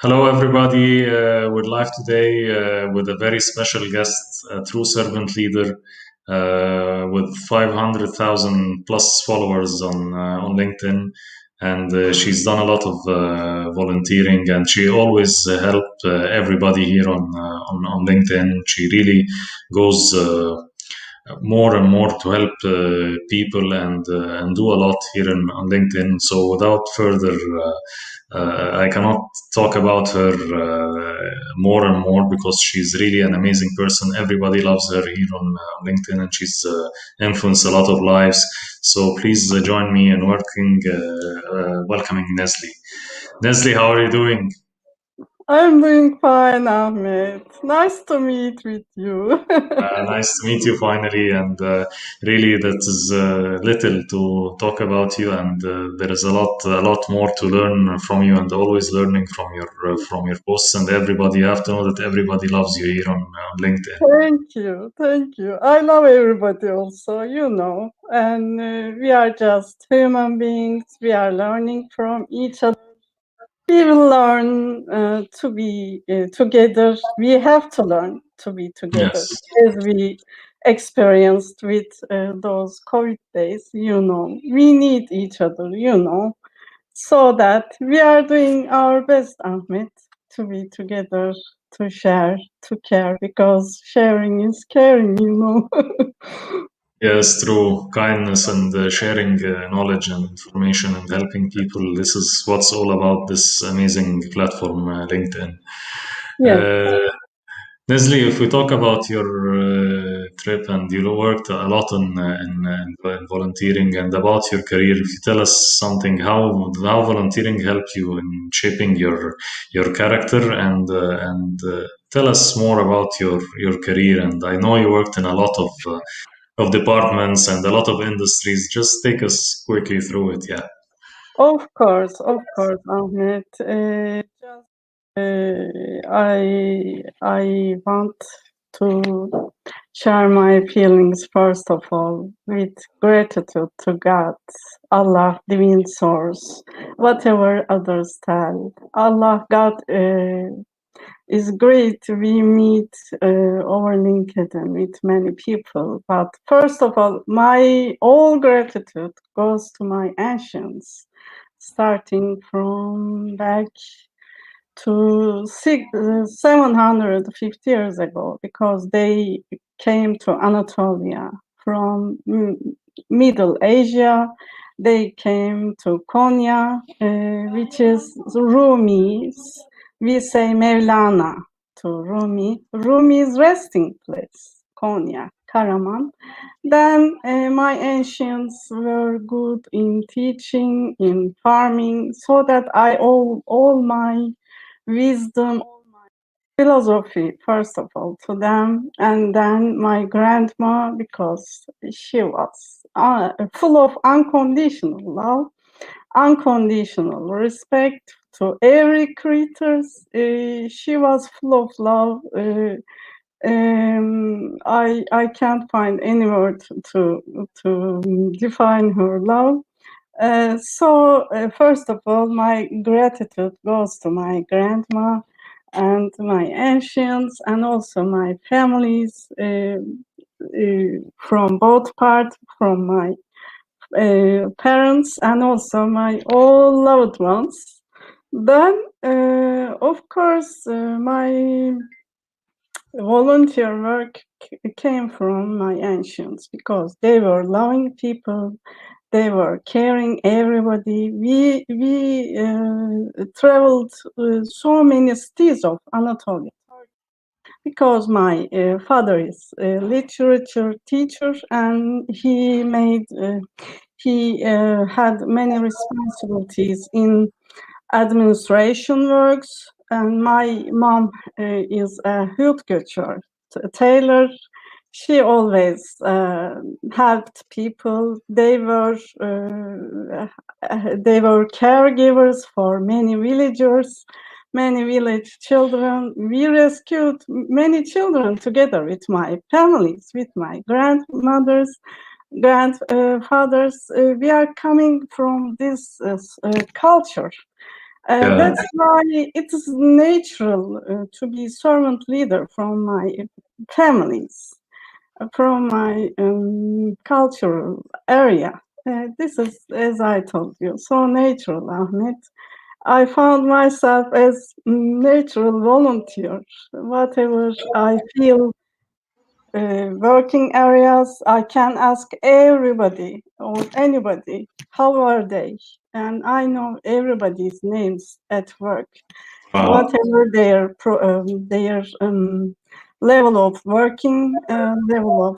Hello, everybody. We're live today with a very special guest, a true servant leader with 500,000 plus followers on LinkedIn. And she's done a lot of volunteering, and she always helped everybody here on LinkedIn. She really goes more and more to help people and do a lot here on LinkedIn. So without further, I cannot talk about her more and more because she's really an amazing person. Everybody loves her here on LinkedIn, and she's influenced a lot of lives. So please join me in welcoming Nesli. Nesli, how are you doing? I'm doing fine, Ahmed. Nice to meet with you. Nice to meet you finally, and really that is little to talk about you, and there is a lot more to learn from you, and always learning from your posts. And everybody, you have to know that everybody loves you here on LinkedIn. Thank you. I love everybody also, and we are just human beings. We are learning from each other. We will learn to be together. We have to learn to be together Yes. as we experienced with those COVID days. We need each other, so that we are doing our best, Ahmed, to be together, to share, to care, because sharing is caring. Yes, through kindness and sharing knowledge and information and helping people. This is what's all about this amazing platform, LinkedIn. Yes. Nesli, if we talk about your trip and you worked a lot in volunteering and about your career, if you tell us something, how volunteering helped you in shaping your character and tell us more about your career. And I know you worked in a lot of departments and a lot of industries. Just take us quickly through it, yeah. Of course, Ahmed. I want to share my feelings first of all with gratitude to God, Allah, divine source, whatever others tell. Allah, God is great. We meet over LinkedIn with many people, but first of all, my all gratitude goes to my ancients, starting from back to 750 years ago, because they came to Anatolia from Middle Asia. They came to Konya, which is Rumi's. We say Mevlana to Rumi. Rumi's resting place, Konya, Karaman. Then my ancients were good in teaching, in farming, so that I all my wisdom, all my philosophy, first of all, to them, and then my grandma, because she was full of unconditional love, unconditional respect to every creatures. She was full of love. I can't find any word to define her love. So first of all, my gratitude goes to my grandma and my ancients, and also my families from both parts, from my parents and also my all loved ones. Then, of course, my volunteer work came from my ancients, because they were loving people. They were caring everybody. We traveled so many cities of Anatolia, because my father is a literature teacher, and he had many responsibilities in administration works. And my mom is a hudkutcher, tailor. She always helped people. They were caregivers for many villagers, many village children. We rescued many children together with my families, with my grandmothers, grandfathers. We are coming from this culture. Yeah. That's why it is natural to be servant leader from my families, from my cultural area. This is, as I told you, so natural, Ahmed. I found myself as natural volunteer. Whatever I feel, working areas, I can ask everybody or anybody, how are they? And I know everybody's names at work, Wow. whatever their level of working, level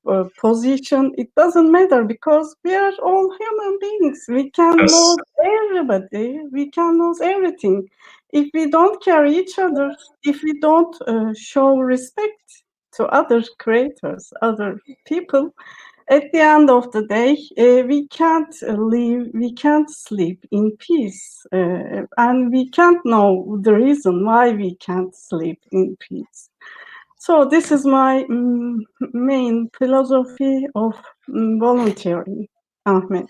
of position. It doesn't matter because we are all human beings. We can Yes. lose everybody. We can lose everything if we don't care each other. If we don't show respect to other creators, other people, at the end of the day, we can't live, we can't sleep in peace, and we can't know the reason why we can't sleep in peace. So this is my main philosophy of volunteering, Ahmed.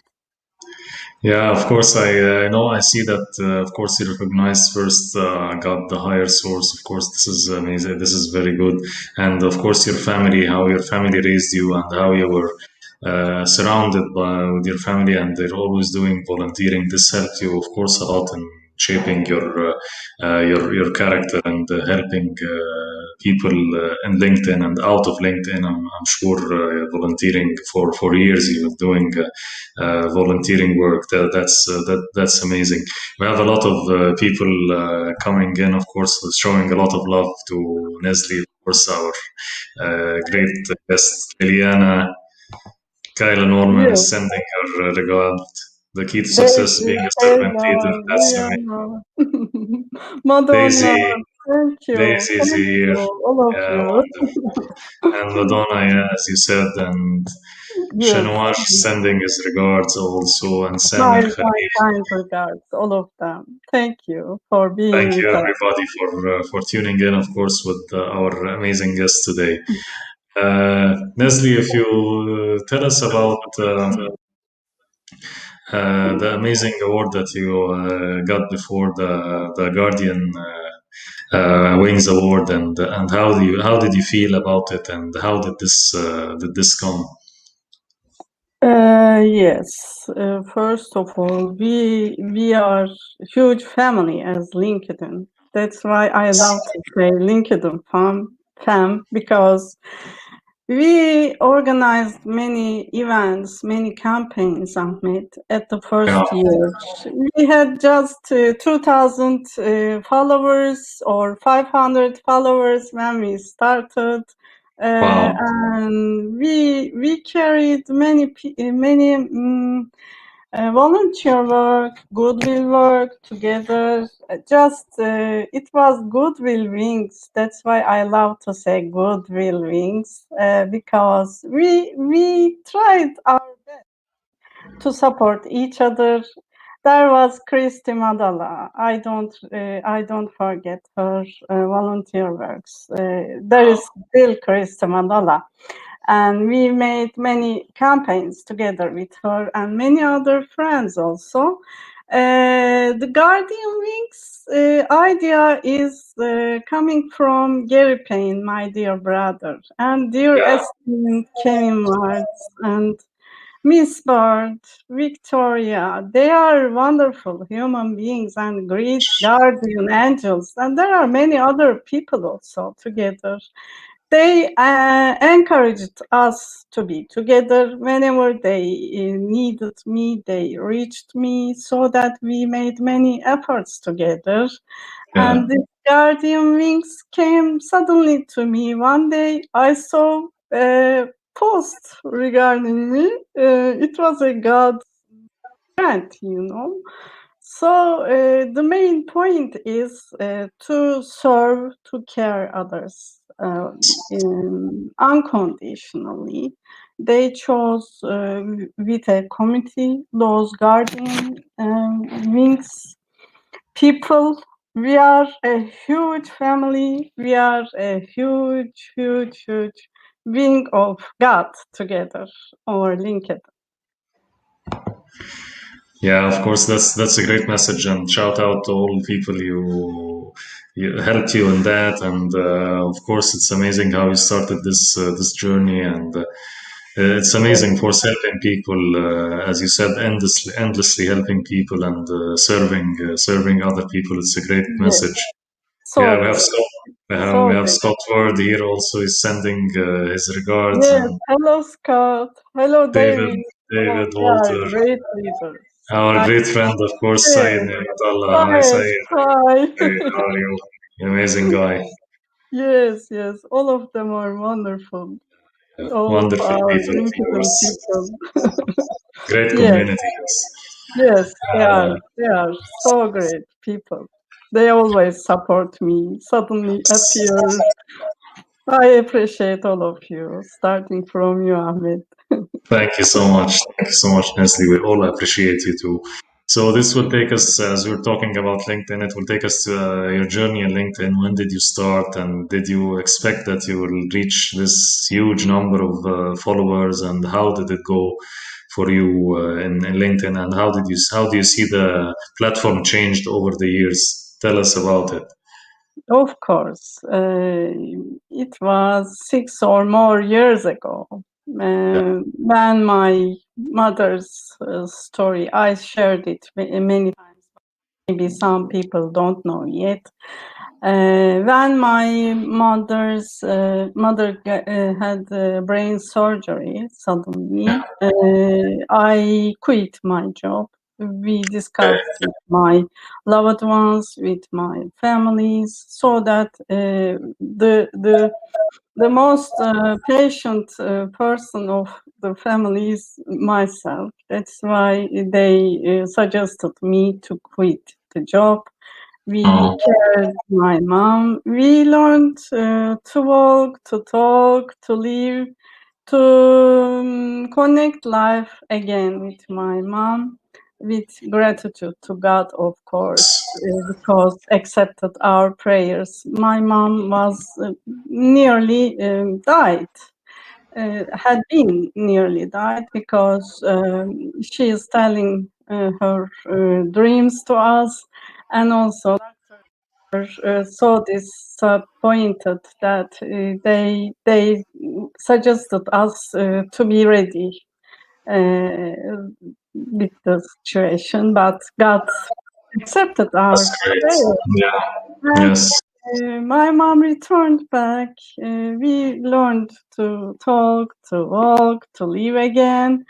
Yeah, of course, I know. I see that. Of course, you recognize first God, the higher source. Of course, this is amazing. This is very good. And of course, your family, how your family raised you, and how you were surrounded by with your family, and they're always doing volunteering. This helped you, of course, a lot in shaping your character and helping people in LinkedIn and out of LinkedIn. I'm sure volunteering for years. You were doing. Volunteering work. That's amazing. We have a lot of people coming in, of course, showing a lot of love to Nesli, of course, our great guest Liliana. Kyla Norman Yes, is sending her regard. The key to there success she being a is, servant leader. That's amazing. Diana. Madonna, Daisy, Daisy is thank here. you, all of Yeah, you. wonderful. And Madonna, yeah, as you said, and Yes, Shanwar sending his regards also, and Sam my and Khalil. kind regards, all of them. Thank you for being Thank you, with us. everybody, for tuning in, of course, with our amazing guest today. Nesli, if you tell us about the amazing award that you got before the Guardian Wings Award, and how did you feel about it, and how did this come? Yes, first of all, we are huge family as LinkedIn. That's why I love to say LinkedIn fam because we organized many events, many campaigns, Ahmed, at the Yeah, first year. We had just 2,000 followers or 500 followers when we started. wow, And we carried many volunteer work, goodwill work together. It was goodwill wings. That's why I love to say goodwill wings because we tried our best to support each other. There was Christy Madala. I don't forget her volunteer works. There is still Christy Madala, and we made many campaigns together with her and many other friends also. The Guardian Wings idea is coming from Gary Payne, my dear brother, and dear yeah, esteemed Kevin Martz and Miss Bird, Victoria. They are wonderful human beings and great guardian angels, and there are many other people also together. They encouraged us to be together whenever they needed me. They reached me so that we made many efforts together. yeah. And the Guardian Wings came suddenly to me. One day I saw a post regarding me. It was a God grant, you know. So the main point is to serve, to care others unconditionally. They chose with a committee those guardian wings people. We are a huge family. We are a huge wing of God together over LinkedIn. Yeah, of course, that's a great message, and shout out to all the people you helped you in that, and of course, it's amazing how you started this journey, and it's Yes, amazing for helping people, as you said, endlessly helping people and serving other people. It's a great yes, message. Yeah, so we have great, Scott. We so have great. Scott Ward here also is sending his regards, Yes, and hello Scott, hello David David. Oh, David they are Walter, great leaders. our I great friend, of course, Saeed yes, Ni'matullah. Hi, hi, Saeed. hi. Hey, how are you? Amazing guy. Yes, yes, all of them are wonderful. All of Wonderful our people of LinkedIn yours. people. Great Yes, community. Yes. yes, Uh, they are so great people. They always support me, suddenly appear. I appreciate all of you, starting from you, Ahmed. Thank you so much. Thank you so much, Nesli. We all appreciate you too. So this will take us, as we're talking about LinkedIn, it will take us to your journey in LinkedIn. When did you start, and did you expect that you will reach this huge number of followers? And how did it go for you in LinkedIn? And how do you see the platform changed over the years? Tell us about it. Of course, it was 6 or more years ago Yeah. when my mother's story, I shared it many times. Maybe some people don't know yet. When my mother had brain surgery suddenly, I quit my job. We discussed with my loved ones, with my families, so that the most patient person of the family is myself. That's why they suggested me to quit the job. We Oh, cared my mom. We learned to walk, to talk, to live, to connect life again with my mom, with gratitude to God, of course, because accepted our prayers. My mom was nearly died. Had been nearly died because she is telling her dreams to us, and also so disappointed that they suggested us to be ready with the situation, but God accepted our that's great. prayer. Yeah. And Yes. my mom returned back. We learned to talk, to walk, to live again.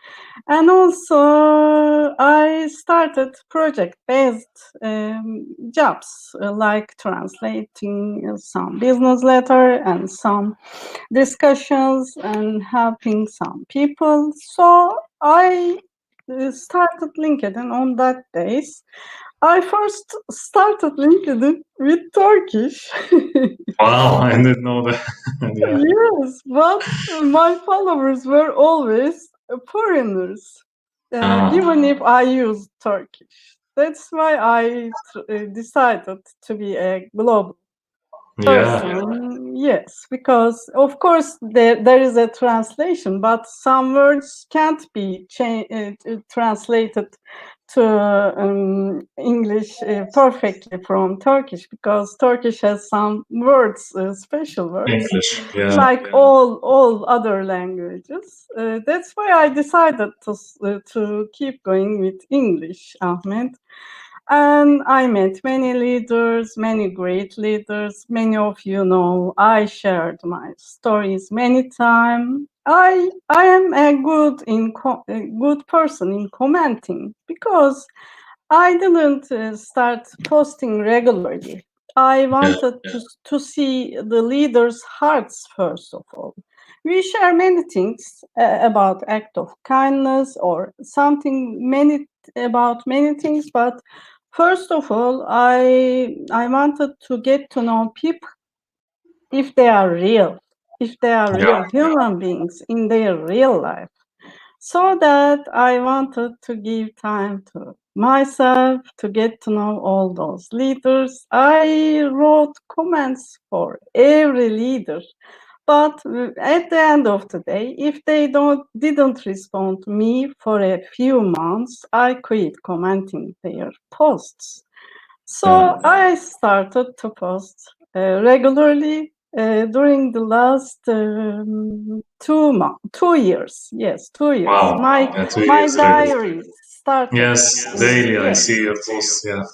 And also, I started project-based jobs like translating some business letter and some discussions and helping some people. So I started LinkedIn on that days. I first started LinkedIn with Turkish. Wow, I didn't know that. Yeah. Yes, but my followers were always foreigners, Uh, even if I used Turkish. That's why I decided to be a global yeah. person. Yes, because of course there is a translation, but some words can't be translated to English perfectly from Turkish, because Turkish has some words, special words, English. Yeah. like all other languages. That's why I decided to keep going with English, Ahmed. And I met many leaders, many great leaders. Many of you know I shared my stories many times. I am a a good person in commenting, because I didn't start posting regularly. I Yeah. wanted to see the leaders' hearts first of all. We share many things about act of kindness or something many about many things, but first of all, I wanted to get to know people, if they are real, if they are Yeah. real human beings in their real life. So that I wanted to give time to myself to get to know all those leaders. I wrote comments for every leader, But at the end of the day, if they didn't respond to me for a few months, I quit commenting their posts. So Yeah. I started to post regularly during the last 2 years. Yes, 2 years. Wow. My Yeah, two my years regular. diary started. Yes, daily I Yes. see your posts. Yeah.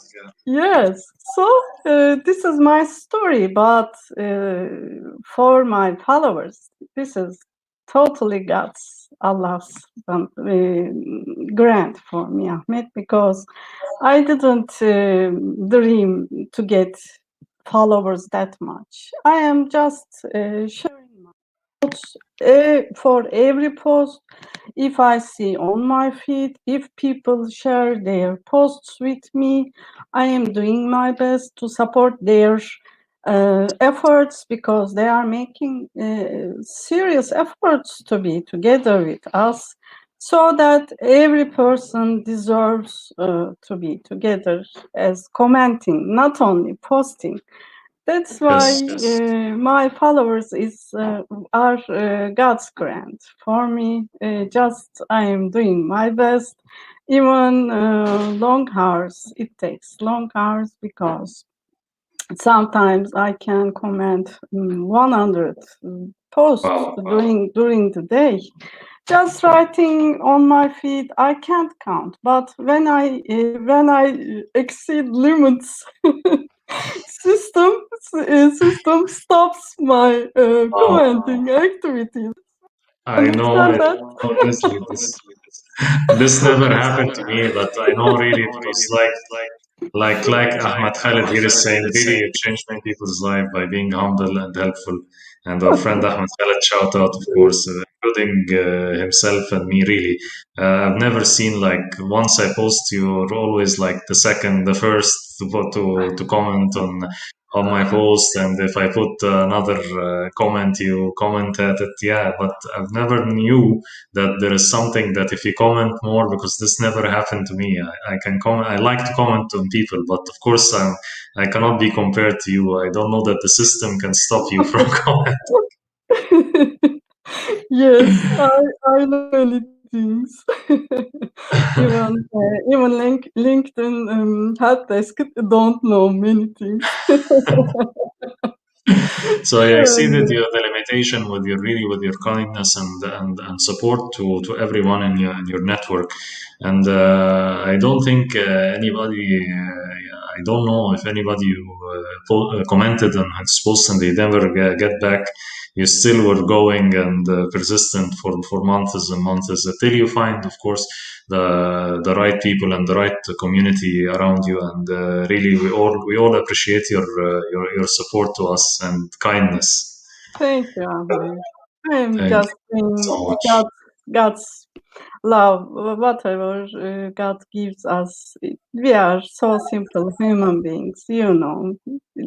Yes. So this is my story, but for my followers, this is totally God's Allah's grant for me, Ahmed, because I didn't dream to get followers that much. I am just sharing my thoughts for every post. If I see on my feed, if people share their posts with me, I am doing my best to support their efforts because they are making serious efforts to be together with us so that every person deserves to be together as commenting, not only posting. That's why Yes. my followers are God's grant for me. Just I am doing my best, even long hours. It takes long hours because sometimes I can comment 100 posts Wow. during the day. Just writing on my feed, I can't count. But when I exceed limits, system system stops my Wow. commenting activities. I know Understand it. that? Honestly, this never happened to me, but I know really it was like Ahmad Khalid here is saying, really you changed many people's life by being humble and helpful. And our friend Ahmad Khalid, shout out, of course, including himself and me, really. I've never seen like once I post, you're always like the second, the first to comment on my post, and if I put another comment, you comment at it. Yeah, but I've never knew that there is something that if you comment more, because this never happened to me. I can comment. I like to comment on people, but of course I cannot be compared to you. I don't know that the system can stop you from commenting. Yes, I know many things. Even LinkedIn help desk don't know many things. So I see that you have the limitation with your really with your kindness and support to everyone in your network, and I don't think anybody. I don't know if anybody commented on his post and they never get back. You still were going and persistent for months and months until you find, of course, the right people and the right community around you. And really, we all appreciate your support to us and kindness. Thank you, Ahmed. I am Thank just you in so much. God's love, whatever God gives us. We are so simple human beings, you know.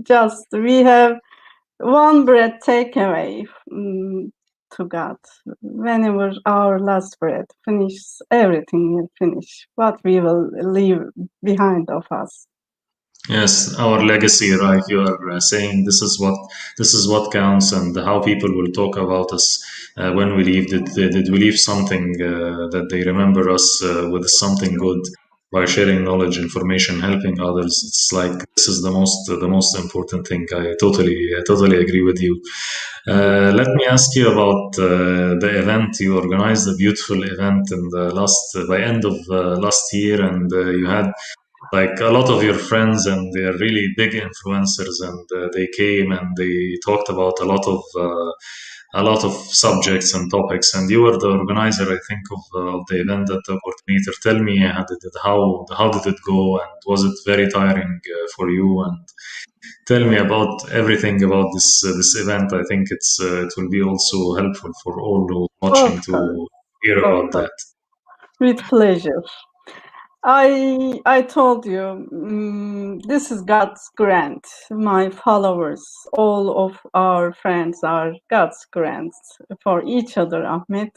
Just we have one breath take away to God. Whenever our last breath finishes, everything will finish. What we will leave behind of us. Yes, our legacy, right? You are saying this is what counts, and how people will talk about us when we leave. Did we leave something that they remember us with something good by sharing knowledge, information, helping others? It's like this is the most important thing. I totally agree with you. Thank Let me ask you about the event. You organized a beautiful event in the by end of last year, and you had like a lot of your friends and they're really big influencers, and they came and they talked about a lot of subjects and topics, and you were the organizer, I think, of the event, at the coordinator. Tell me, how did it go, and was it very tiring for you? And tell me about everything about this event. I think it will be also helpful for all who are Of watching to course, hear of about course, that. with pleasure. I told you this is God's grant. My followers, all of our friends are God's grants for each other, Ahmed.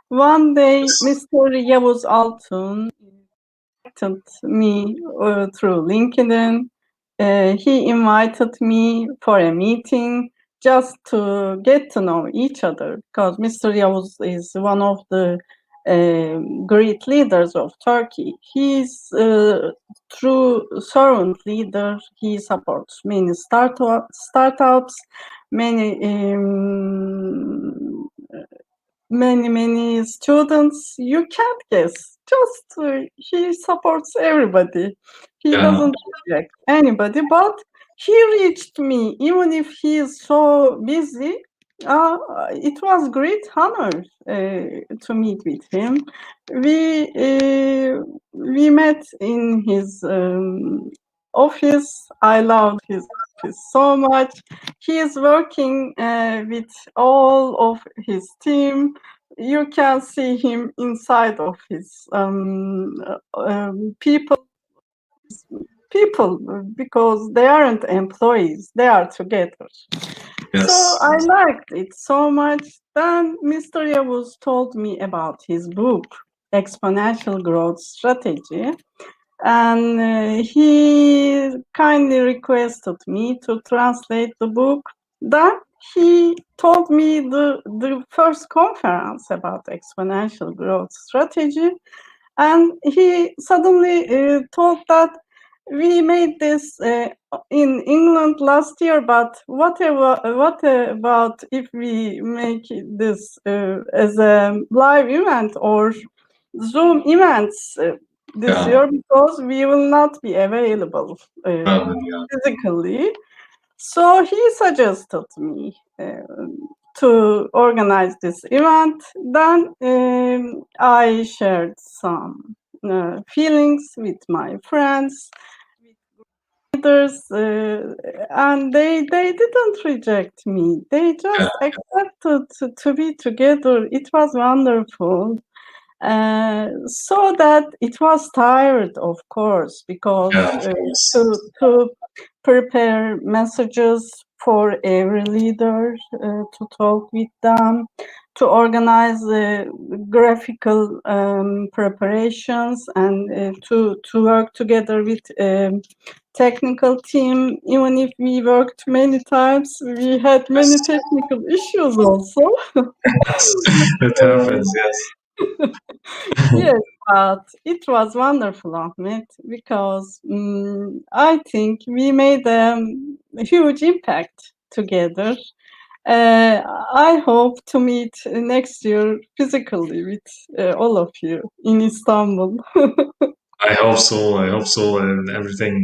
One day, Yes. Mr. Yavuz Altun contacted me through LinkedIn. He invited me for a meeting just to get to know each other, because Mr. Yavuz is one of the great leaders of Turkey. He's a true servant leader. He supports many startups, many many students. You can't guess. Just he supports everybody. He Yeah, doesn't reject anybody. But he reached me, even if he is so busy. It was great honor to meet with him. We met in his office. I loved his office so much. He is working with all of his team. You can see him inside of his people, because they aren't employees, they are together. So yes, I liked it so much. Then Mr. Yavuz told me about his book, Exponential Growth Strategy, and he kindly requested me to translate the book. Then he told me the first conference about exponential growth strategy, and he suddenly told that we made this in England last year, but what about if we make this as a live event or Zoom events this yeah, year, because we will not be available yeah, physically. So he suggested me to organize this event. Then I shared some feelings with my friends, leaders, and they didn't reject me. They yeah, just accepted to be together. It was wonderful. So that it was tired, of course, because yeah, of course. to prepare messages for every leader, to talk with them, to organize graphical preparations, and to work together with technical team. Even if we worked many times, we had many Yes, technical issues also. yes, it happens. Yes, Yes, but it was wonderful, Ahmed, because I think we made a huge impact together. I hope to meet next year physically with all of you in Istanbul. I hope so. I hope so. And everything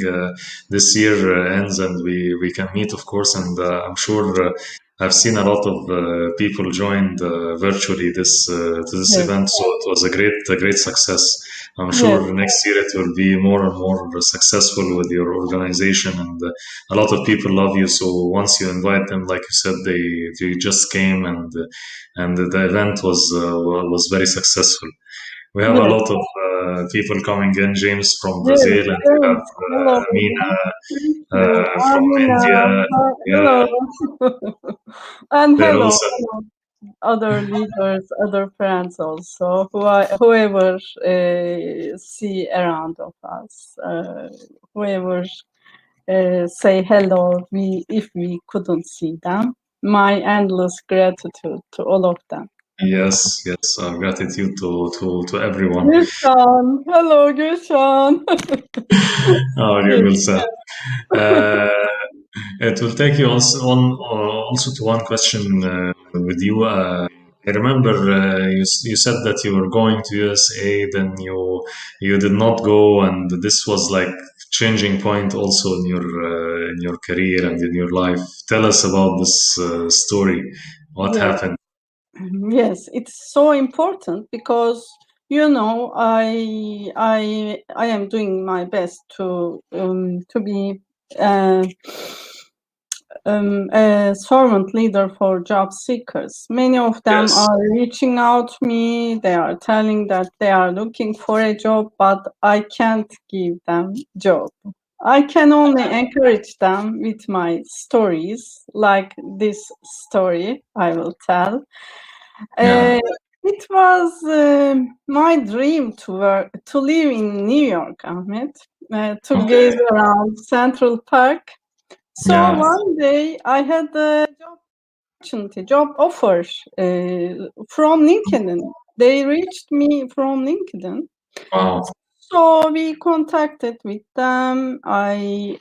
this year ends, and we can meet, of course. And I'm sure I've seen a lot of people joined virtually to this Yes, event. So it was a great success. I'm sure yes, next year it will be more and more successful with your organization, and a lot of people love you. So once you invite them, like you said, they just came, and the event was very successful. We have a yes, lot of people coming in. James from yes, Brazil, and we yes. have Hello. Amina Thank you. from Amina. India. Hello. Yeah, And they're hello. also Other leaders, other friends also, whoever see around of us, whoever say hello, if we couldn't see them. My endless gratitude to all of them. yes, yes. Gratitude to everyone. Gülşen, hello Gülşen. Oh, you Yes, will say. Uh, it will take you also to one question with you. I remember you said that you were going to USA, then you did not go, and this was like changing point also in your career and in your life. Tell us about this story. What yes, happened? yes. It's so important because I am doing my best to be uh, a servant leader for job seekers. Many of them Yes, are reaching out to me. They are telling that they are looking for a job, but I can't give them job. I can only encourage them with my stories, like this story I will tell. yeah, Uh, it was my dream to live in New York, Ahmed, to gaze okay, around Central Park. So yeah, one day I had a job opportunity, job offers from LinkedIn. They reached me from LinkedIn. Wow. So we contacted with them. I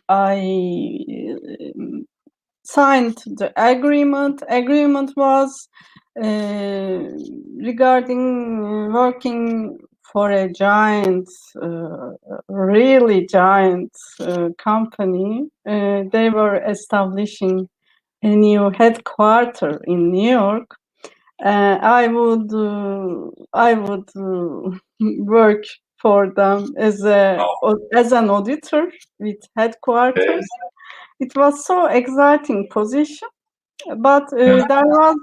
signed the agreement. Agreement was regarding working for a giant, really giant company. They were establishing a new headquarter in New York. I would work for them as an auditor with headquarters. It was so exciting position, but there was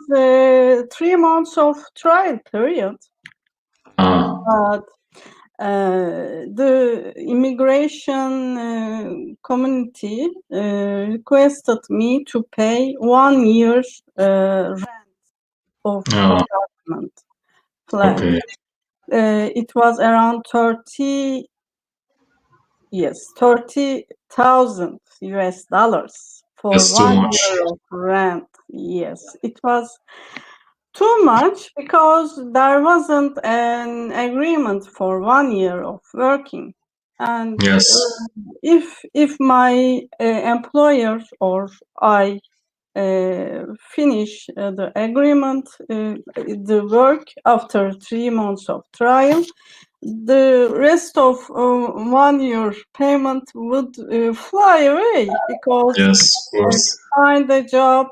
3 months of trial period. But the immigration community requested me to pay 1 year rent of apartment flat. Okay. It was around 30,000 US dollars for That's too 1 much. year of rent. Yes, it was too much because there wasn't an agreement for 1 year of working. And Yes. if my employer or I finish the agreement, the work after 3 months of trial, the rest of 1 year payment would fly away because Yes, of course. find a job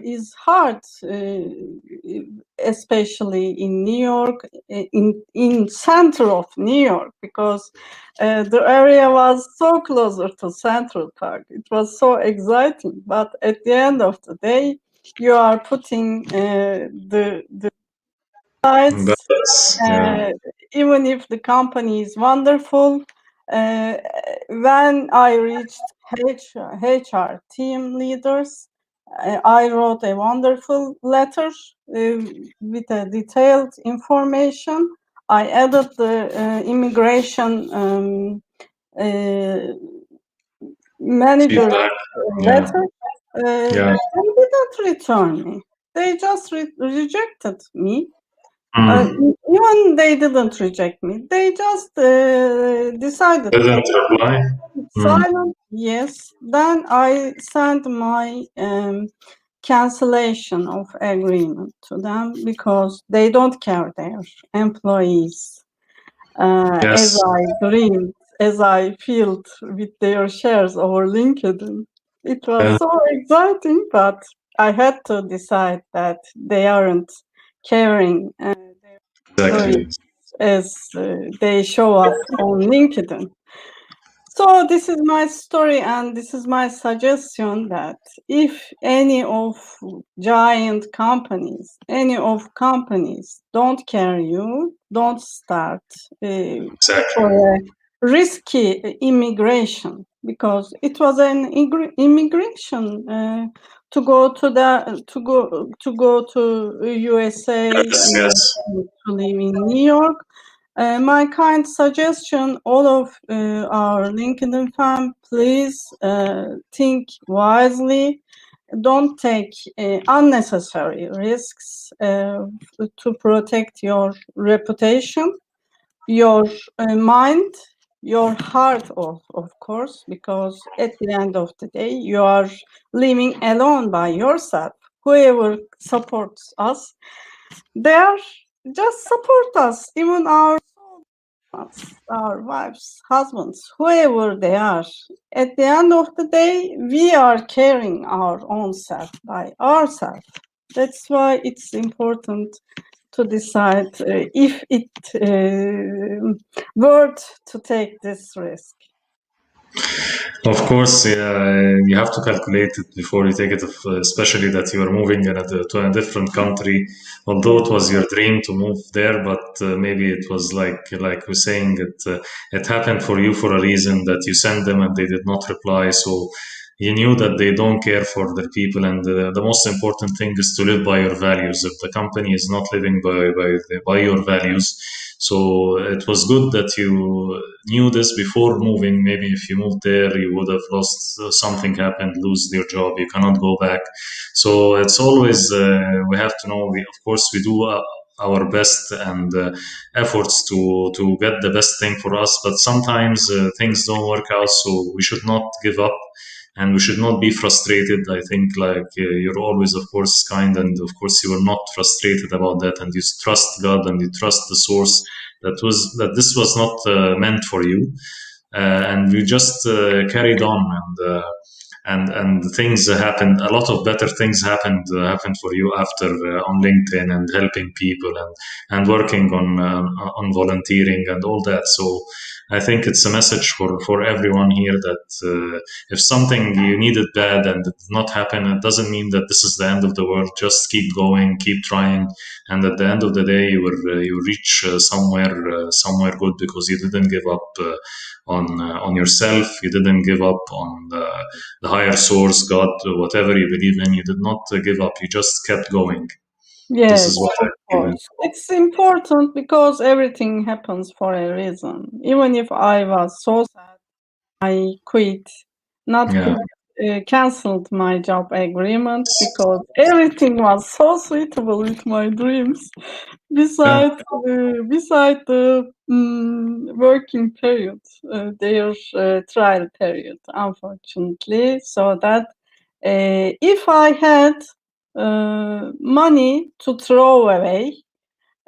is hard, especially in New York, in center of New York, because the area was so closer to Central Park. It was so exciting, but at the end of the day, you are putting the sides. Yeah. Even if the company is wonderful, when I reached HR team leaders, I wrote a wonderful letter with a detailed information. I added the immigration manager Feedback. letter. Yeah. They didn't return me. They just rejected me. Even they didn't reject me. They just decided Didn't reply. silent. Yes. Then I sent my cancellation of agreement to them because they don't care their employees. As Yes. I dreamed, as I felt with their shares over LinkedIn. It was Yeah. so exciting, but I had to decide that they aren't caring Exactly. as they show up on LinkedIn. So this is my story, and this is my suggestion that if any of giant companies, any of companies don't care you, don't start Exactly. for a risky immigration, because it was an immigration to go to USA, Yes. Yes. to live in New York. My kind suggestion, all of our LinkedIn fam, please think wisely. Don't take unnecessary risks to protect your reputation, your mind, your heart, of course, because at the end of the day, you are living alone by yourself. Whoever supports us, they are just support us, even our wives, husbands, whoever they are. At the end of the day, we are carrying our own self by ourselves. That's why it's important to decide if it worth to take this risk. Of course, yeah, you have to calculate it before you take it, especially that you are moving to a different country. Although it was your dream to move there, but maybe it was like we're saying, it happened for you for a reason that you sent them and they did not reply. So he knew that they don't care for their people, and the most important thing is to live by your values. If the company is not living by your values, so it was good that you knew this before moving. Maybe if you moved there, you would have lost something happened, lose your job, you cannot go back. So it's always we have to know. Of course, we do. Our best and efforts to get the best thing for us, but sometimes things don't work out, so we should not give up and we should not be frustrated. I think like you're always of course kind, and of course you were not frustrated about that, and you trust God and you trust the source that this was not meant for you, and we just carried on, and things happened. A lot of better things happened for you after on LinkedIn and helping people and working on volunteering and all that. So I think it's a message for everyone here that if something you needed bad and it did not happen, it doesn't mean that this is the end of the world. Just keep going, keep trying, and at the end of the day, you reach somewhere good because you didn't give up on yourself. You didn't give up on the higher source, God, whatever you believe in. You did not give up. You just kept going. This Yes, is what I of believe in. course. It's important because everything happens for a reason. Even if I was so sad, I quit, not Yeah. quit, canceled my job agreement because everything was so suitable with my dreams. Yeah. Beside the working period, their trial period, unfortunately, so that if I had money to throw away,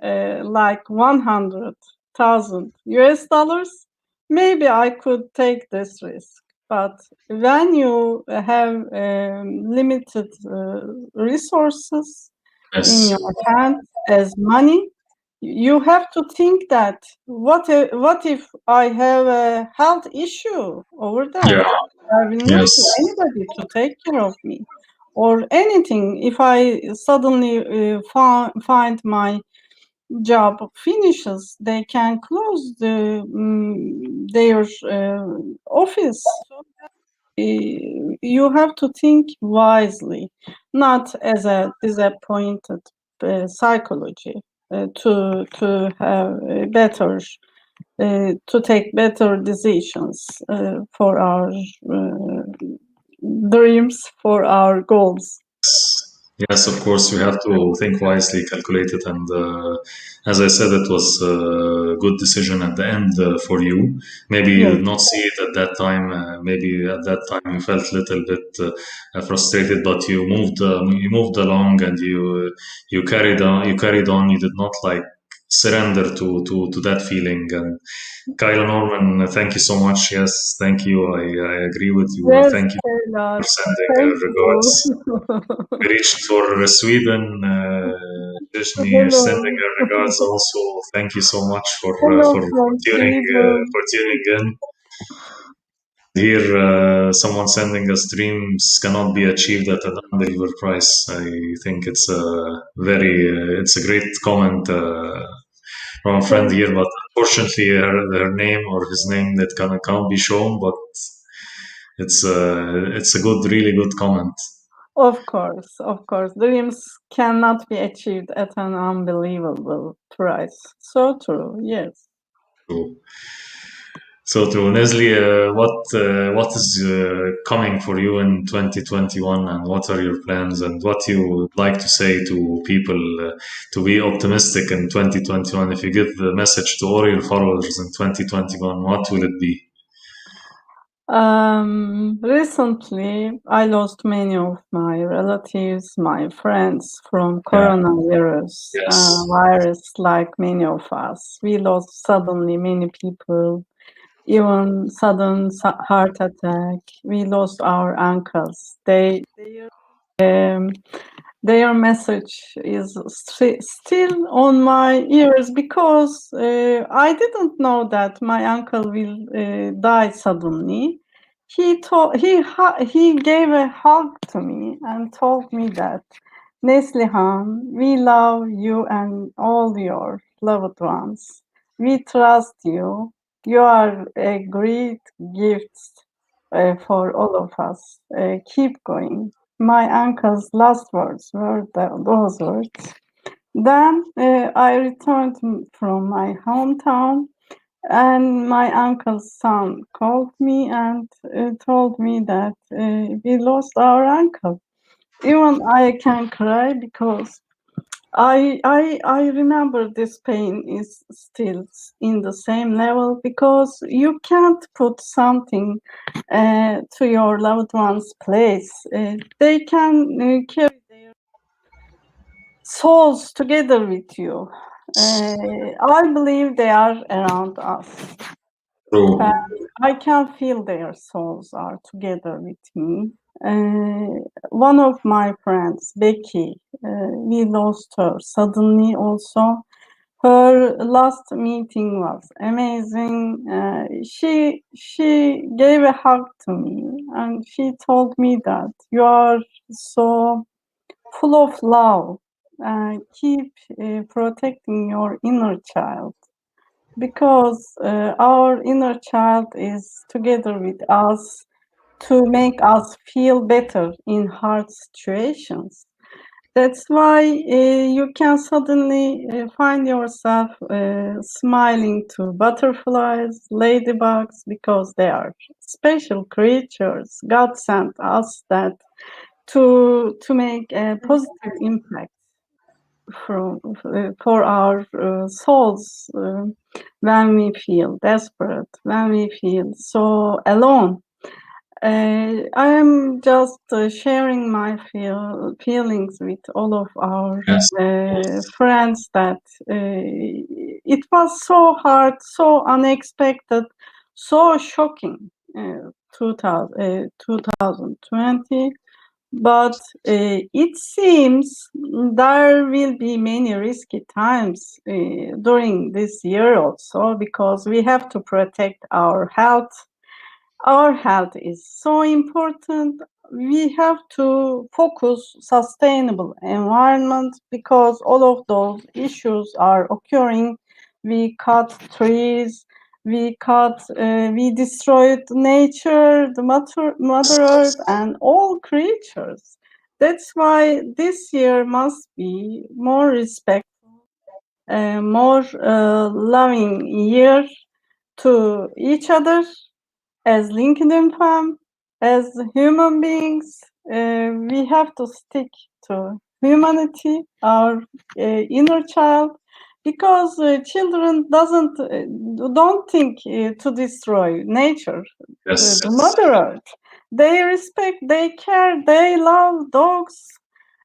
like 100,000 US dollars, maybe I could take this risk. But when you have limited resources in Yes. your hand as money, you have to think that what if I have a health issue over Yeah. there? I will not Yes. have anybody to take care of me, or anything. If I suddenly find my job finishes, they can close their office. You have to think wisely, not as a disappointed psychology, to have better to take better decisions for our dreams, for our goals. Yes, of course, we have to think wisely, calculate it, and as I said, it was a good decision at the end for you. Maybe you Yes, did not see it at that time. Maybe at that time you felt a little bit frustrated, but you moved along, and you carried on. You carried on. You did not like surrender to that feeling. And Kyle Norman, thank you so much. Yes, thank you. I agree with you. yes, Thank you for Kayla, sending thank regards. you. We reached for Sweden. Disney is sending Hello, her regards also. Thank you so much hello for from tuning Sweden. in. Here, someone sending us dreams cannot be achieved at an unbelievable price. I think it's a it's a great comment from a friend Thank here, but unfortunately, her name or his name that cannot be shown. But it's a good, really good comment. Of course, dreams cannot be achieved at an unbelievable price. So true, yes. So, to Nesli, what is coming for you in 2021, and what are your plans, and what you would like to say to people to be optimistic in 2021? If you give the message to all your followers in 2021, what will it be? Recently, I lost many of my relatives, my friends from Yeah. coronavirus Yes. virus, like many of us. We lost suddenly many people, even sudden heart attack. We lost our uncles. Um, their message is still on my ears because I didn't know that my uncle will die suddenly. He gave a hug to me and told me that Neslihan, we love you and all your loved ones. We trust you. You are a great gift for all of us. Keep going. My uncle's last words were those words. Then I returned from my hometown, and my uncle's son called me and told me that we lost our uncle. Even I can cry because I remember this pain is still in the same level, because you can't put something to your loved one's place. They can carry their souls together with you. I believe they are around us. And True. I can feel their souls are together with me. One of my friends, Becky, we lost her suddenly also. Her last meeting was amazing. She gave a hug to me and she told me that you are so full of love. Keep protecting your inner child, because our inner child is together with us to make us feel better in hard situations. That's why you can suddenly find yourself smiling to butterflies, ladybugs, because they are special creatures. God sent us that to make a positive impact for our souls when we feel desperate, when we feel so alone. I am just sharing my feelings with all of our Yes. friends that it was so hard, so unexpected, so shocking, 2020. But it seems there will be many risky times during this year also, because we have to protect our health. Our health is so important. We have to focus sustainable environment, because all of those issues are occurring. We cut trees, we destroyed nature, the mother earth, and all creatures. That's why this year must be more respect, more loving year to each other. As LinkedIn fam, as human beings, we have to stick to humanity, our inner child, because children don't think to destroy nature, Yes. the mother earth. They respect, they care, they love dogs,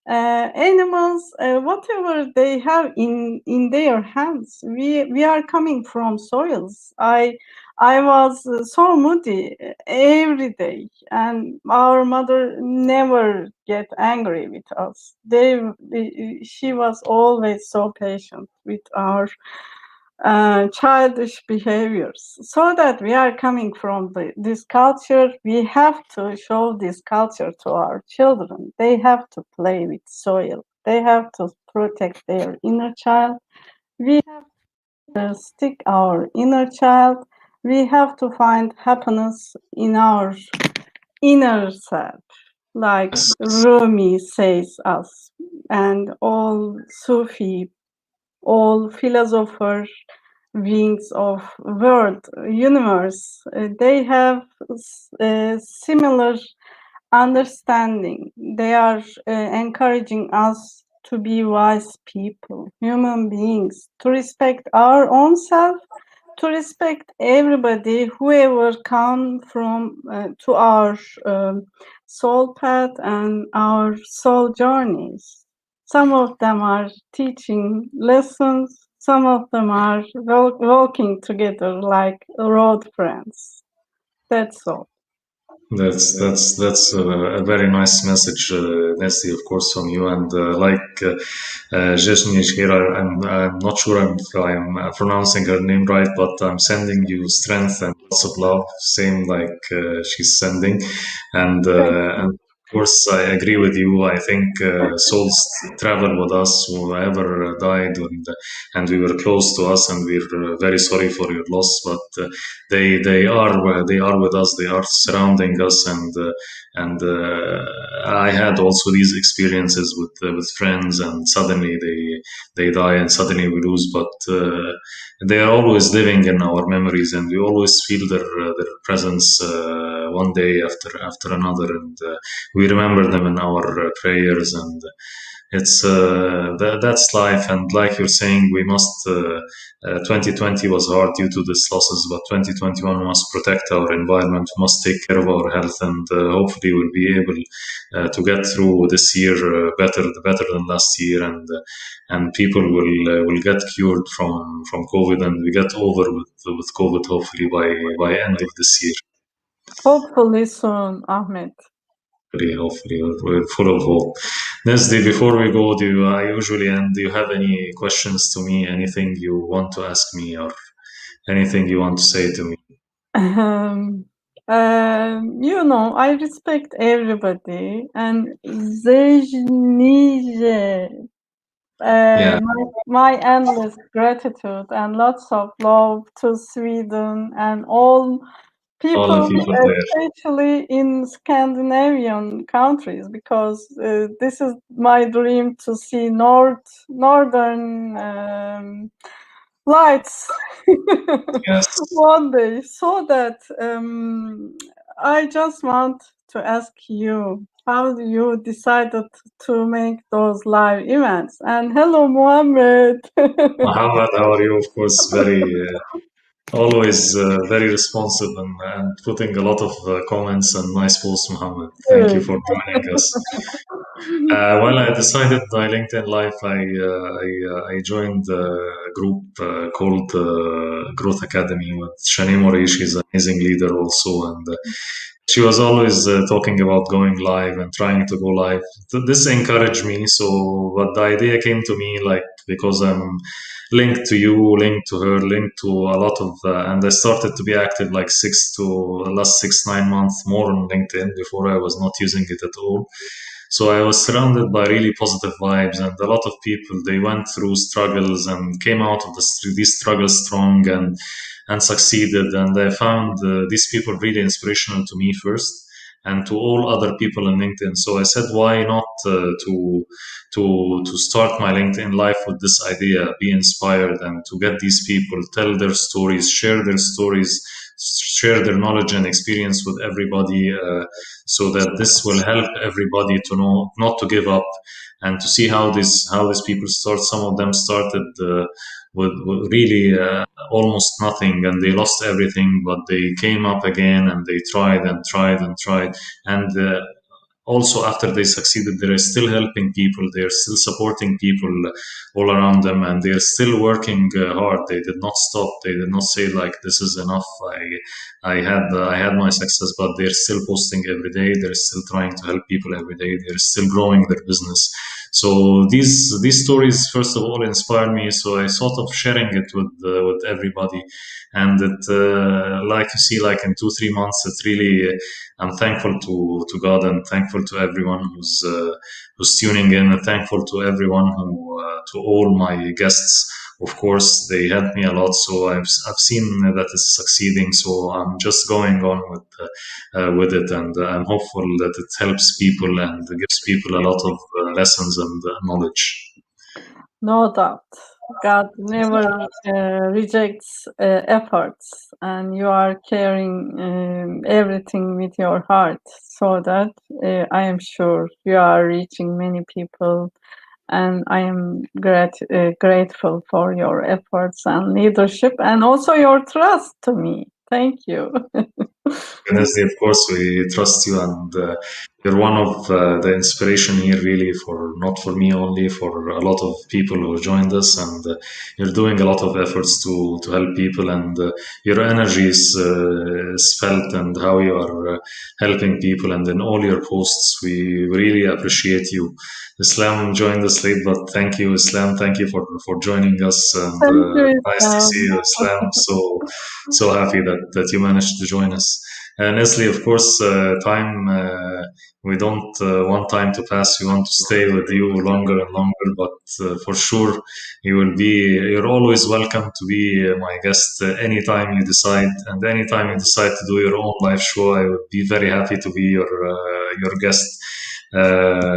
animals, whatever they have in their hands. We are coming from soils. I was so moody every day, and our mother never get angry with us. She was always so patient with our childish behaviors. So that we are coming from this culture, we have to show this culture to our children. They have to play with soil. They have to protect their inner child. We have to stick our inner child. We have to find happiness in our inner self, like Rumi says us, and all Sufi, all philosophers, wings of world universe, they have similar understanding. They are encouraging us to be wise people, human beings, to respect our own self, to respect everybody, whoever come from to our soul path and our soul journeys. Some of them are teaching lessons, some of them are walking together like road friends. That's all. That's a very nice message, Nesli, of course, from you. And Zheshny Shkira, I'm not sure if I'm pronouncing her name right, but I'm sending you strength and lots of love, same like she's sending. And Thank uh, and you. course, I agree with you. I think souls travel with us, whoever died, and we were close to us, and we're very sorry for your loss. But they are with us. They are surrounding us, and I had also these experiences with friends, and suddenly they die, and suddenly we lose. But they are always living in our memories, and we always feel their presence one day after another, and we remember them in our prayers, and that's life. And like you're saying, we must 2020 was hard due to these losses, but 2021 must protect our environment, we must take care of our health, and hopefully we'll be able to get through this year better than last year, and people will get cured from COVID, and we get over with COVID hopefully by end of this year. Hopefully soon, Ahmed. Hopefully, we're full of hope. Nesli, before we go, I usually end? Do you have any questions to me? Anything you want to ask me, or anything you want to say to me? Um, I respect everybody, and Zejnije, Yeah, my endless gratitude and lots of love to Sweden and all all the people, people there. especially in Scandinavian countries, because this is my dream to see northern lights Yes. one day. So that I just want to ask you, how you decided to make those live events? And hello, Mohammed. Muhammad, how are you? Of course, very always very responsive, and putting a lot of comments and nice posts, Muhammad. Thank you Good. for joining us. Well, I decided my LinkedIn life. I joined a group called Growth Academy with Shani Mori. She's an amazing leader also, and she was always talking about going live and trying to go live. This encouraged me. So, but the idea came to me like because I'm linked to you, linked to her, linked to a lot of, and I started to be active like last 6 9 months more on LinkedIn. Before I was not using it at all. So I was surrounded by really positive vibes, and a lot of people they went through struggles and came out of these struggles strong and succeeded. And I found these people really inspirational to me first, and to all other people in LinkedIn. So I said, why not to start my LinkedIn life with this idea, be inspired, and to get these people tell their stories, share their knowledge and experience with everybody, so that this will help everybody to know not to give up, and to see how these people start. Some of them started with really almost nothing, and they lost everything, but they came up again, and they tried and tried and tried, and also after they succeeded, they're still helping people, they're still supporting people all around them, and they're still working hard. They did not stop, they did not say like this is enough. I had my success, but they're still posting every day, they're still trying to help people every day, they're still growing their business. So these stories first of all inspire me, so I sort of sharing it with everybody. And it like you see, like in 2 3 months, it really, I'm thankful to God, and thankful to everyone who's tuning in, and thankful to everyone to all my guests. Of course, they helped me a lot, so I've seen that it's succeeding. So I'm just going on with it, and I'm hopeful that it helps people and gives people a lot of lessons and knowledge. No doubt. God never rejects efforts, and you are carrying everything with your heart, so that I am sure you are reaching many people, and I am grateful for your efforts and leadership, and also your trust to me. Thank you. Honestly, of course, we trust you, and you're one of the inspiration here, really, for not for me only, for a lot of people who joined us, and you're doing a lot of efforts to help people, and your energy is felt, and how you are helping people, and in all your posts, we really appreciate you. Islam joined us late, but thank you, Islam. Thank you for joining us, and Thank you, nice to see Islam. you, Islam. So happy that you managed to join us. Nestle, of course, time we don't want time to pass. We want to stay with you longer and longer, but for sure, you're always welcome to be my guest anytime you decide, and anytime you decide to do your own live show, I would be very happy to be your guest. Uh,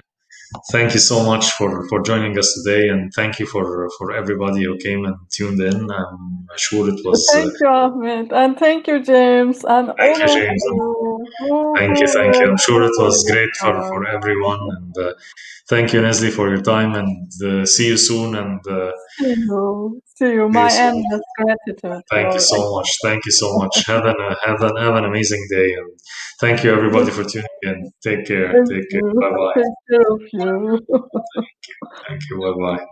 Thank you so much for joining us today, and thank you for everybody who came and tuned in. I'm sure it was. Thank you, Ahmed, and thank you, James, and Thank all you, of James. you Thank you. I'm who sure it was great for listened. everyone, and thank you, Nesli, for your time. And see you soon. And See you. see you My soon. endless gratitude Thank you for so much. Thank you so much. Have an amazing day, and thank you everybody for tuning in. Take care. thank Take care. you. Bye bye. Take care of you. Thank you. Bye bye.